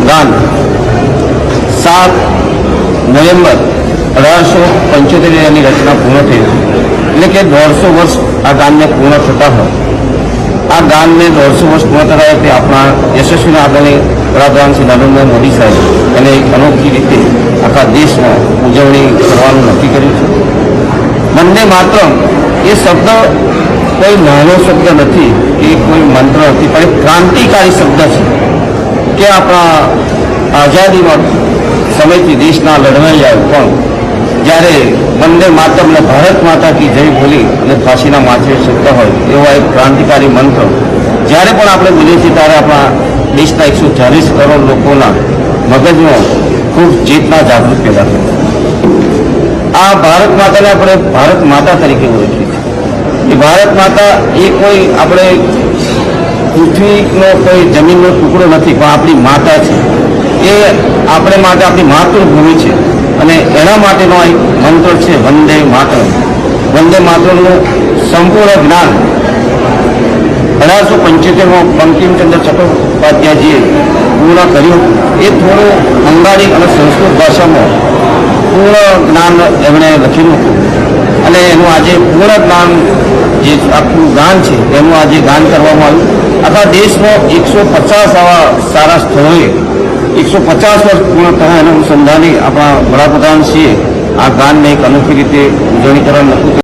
ગાન 7 નવેમ્બર 1875 રચના પૂર્ણ થઈ એટલે કે 150 વર્ષ આ ગાનને પૂર્ણ થતા હોય। આ ગાનને 150 વર્ષ પૂર્ણ થતા તે આપણા યશસ્વીના આદરણીય વડાપ્રધાન શ્રી નરેન્દ્ર મોદી સાહેબ એને એક અનોખી રીતે આખા દેશમાં ઉજવણી કરવાનું નક્કી કર્યું છે। વંદે માતરમ એ શબ્દ કોઈ નાનો શબ્દ નથી કે કોઈ મંત્ર નથી, પણ એક ક્રાંતિકારી શબ્દ છે કે આપણા આઝાદીમાં સમયથી દેશના લડવાઈયાઓ પણ જ્યારે વંદે માતરમ ને ભારત માતા કી જય બોલી અને ફાંસીના માથે શકતા હોય એવા એક ક્રાંતિકારી મંત્ર જ્યારે પણ આપણે બોલીએ છીએ ત્યારે આપણા દેશના 140 કરોડ લોકોના મગજમાં ખૂબ ચેતના જાગૃત પેદા થાય। આ ભારત માતાને આપણે ભારત માતા તરીકે ઓળખીએ છીએ। એ ભારત માતા એ કોઈ આપણે પૃથ્વીનો કોઈ જમીનનો ટુકડો નથી, પણ આપણી માતા છે। એ આપણે માટે આપણી માતૃભૂમિ છે અને એના માટેનો એક મંત્ર છે વંદે માતરમ। વંદે માતરમનું સંપૂર્ણ જ્ઞાન 1875માં બંકિમચંદ્ર ચટ્ટોપાધ્યાયજીએ પૂર્ણ કર્યું। એ થોડું બંગાળી અને સંસ્કૃત ભાષામાં પૂર્ણ જ્ઞાન એમણે લખેલું હતું અને એનું આજે પૂર્ણ જ્ઞાન જે આખું ગાન છે એનું આજે ગાન કરવામાં આવ્યું। આખા દેશમાં 150 આવા સારા સ્થળોએ 150 વર્ષ પૂર્ણ થયા એના અનુસંધાને આપણા વડાપ્રધાનશ્રીએ આ ગાનને એક અનોખી રીતે ઉજવણી કરવાનું નક્કી